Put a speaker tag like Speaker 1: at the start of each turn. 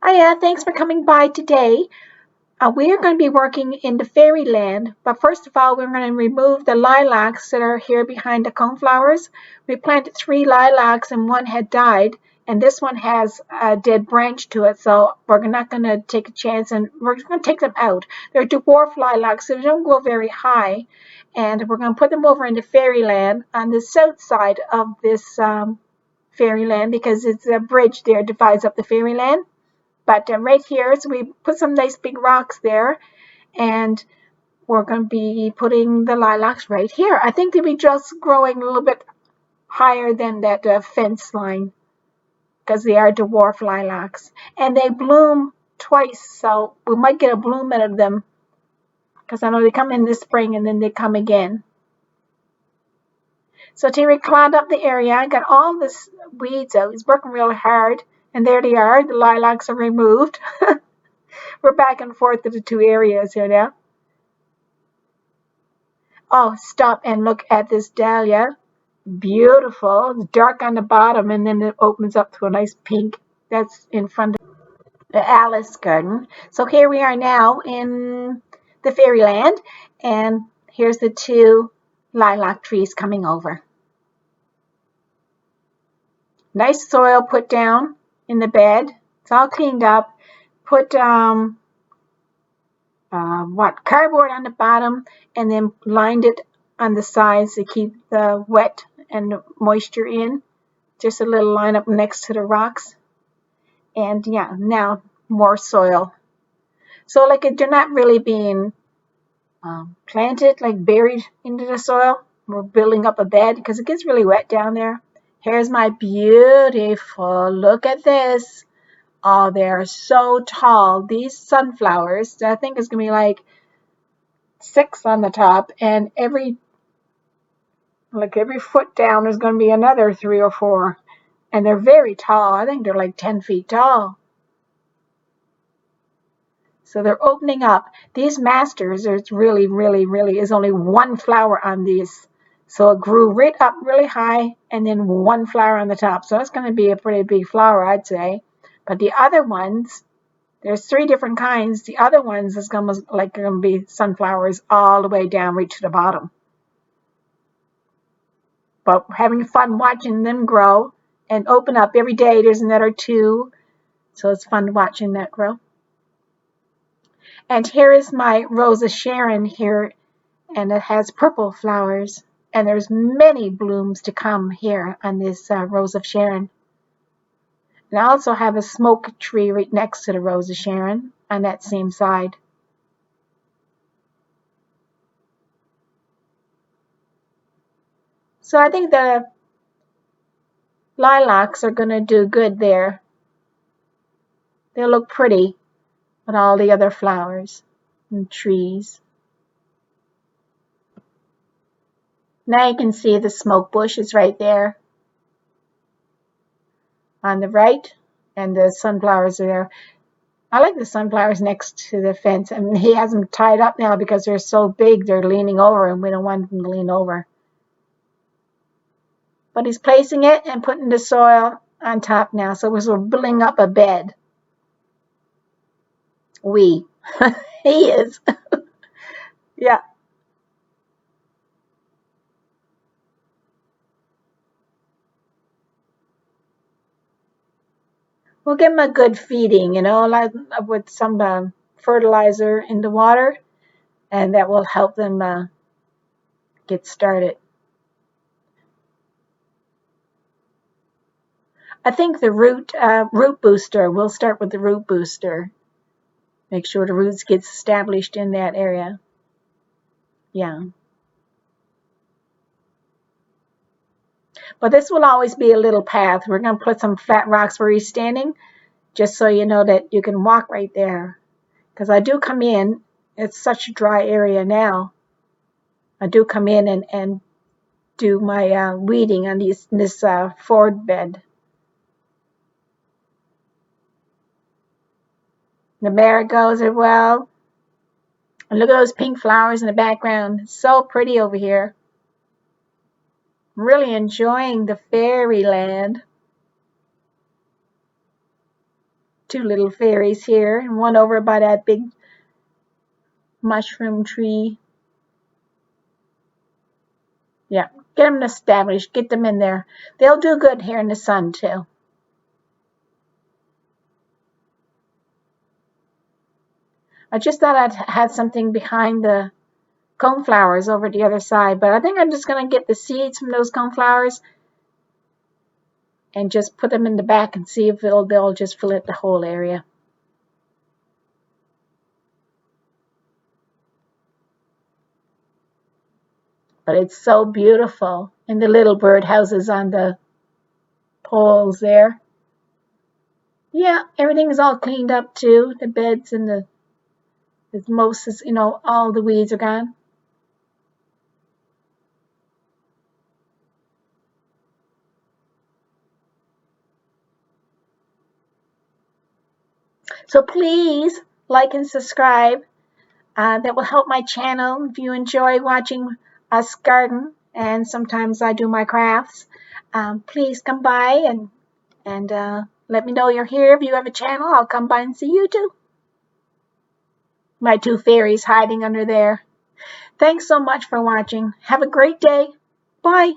Speaker 1: Hiya, thanks for coming by today. We are going to be working in the Fairyland, but first of all, we're going to remove the lilacs that are here behind the coneflowers. We planted 3 lilacs and one had died, and this one has a dead branch to it, so we're not going to take a chance and we're going to take them out. They're dwarf lilacs, so they don't go very high, and we're going to put them over into Fairyland on the south side of this Fairyland because it's a bridge there divides up the Fairyland. But right here, so we put some nice big rocks there, and we're going to be putting the lilacs right here. I think they'll be just growing a little bit higher than that fence line because they are dwarf lilacs. And they bloom twice, so we might get a bloom out of them because I know they come in this spring and then they come again. So Terry cleaned up the area, got all this weeds out. He's working real hard. And there they are. The lilacs are removed. We're back and forth to the 2 areas here now. Oh, stop and look at this dahlia. Beautiful. It's dark on the bottom and then it opens up to a nice pink. That's in front of the Alice garden. So here we are now in the Fairyland. And here's the 2 lilac trees coming over. Nice soil put down in the bed. It's all cleaned up. Put cardboard on the bottom and then lined it on the sides to keep the wet and the moisture in. Just a little line up next to the rocks. And yeah, now more soil. So like they're not really being planted, like buried into the soil. We're building up a bed because it gets really wet down there. Here's my beautiful, look at this. Oh, they're so tall. These sunflowers, I think it's going to be like 6 on the top, and every foot down there's going to be another 3 or 4. And they're very tall. I think they're like 10 feet tall. So they're opening up. These masters, there's really is only 1 flower on these. So it grew right up really high and then 1 flower on the top. So that's going to be a pretty big flower, I'd say. But the other ones, there's 3 different kinds. The other ones is going to be sunflowers all the way down right to the bottom. But having fun watching them grow and open up every day. There's another 2. So it's fun watching that grow. And here is my Rose of Sharon here. And it has purple flowers. And there's many blooms to come here on this Rose of Sharon. And I also have a smoke tree right next to the Rose of Sharon on that same side. So I think the lilacs are going to do good there. They look pretty with all the other flowers and trees. Now you can see the smoke bush is right there on the right, and the sunflowers are there. I like the sunflowers next to the fence, and he has them tied up now because they're so big they're leaning over, and we don't want them to lean over. But he's placing it and putting the soil on top now, so we're building up a bed. He is. Yeah. We'll give them a good feeding, like with some fertilizer in the water, and that will help them get started. I think the root booster, we'll start with the root booster. Make sure the roots get established in that area. Yeah. But this will always be a little path. We're going to put some flat rocks where he's standing, just so you know that you can walk right there. Because I do come in, it's such a dry area now. I do come in and do my weeding on this forward bed. The marigolds are well. And look at those pink flowers in the background. It's so pretty over here. Really enjoying the Fairyland. two little fairies here, and one over by that big mushroom tree. Yeah, get them established, get them in there. They'll do good here in the sun too. I just thought I'd had something behind the coneflowers over the other side, but I think I'm just going to get the seeds from those coneflowers and just put them in the back and see if they'll just fill it the whole area. But it's so beautiful. And the little bird houses on the poles there. Yeah, everything is all cleaned up too. The beds and the mosses, all the weeds are gone. So please like and subscribe. That will help my channel if you enjoy watching us garden, and sometimes I do my crafts. Please come by and let me know you're here. If you have a channel, I'll come by and see you too. My two fairies hiding under there. Thanks so much for watching. Have a great day. Bye.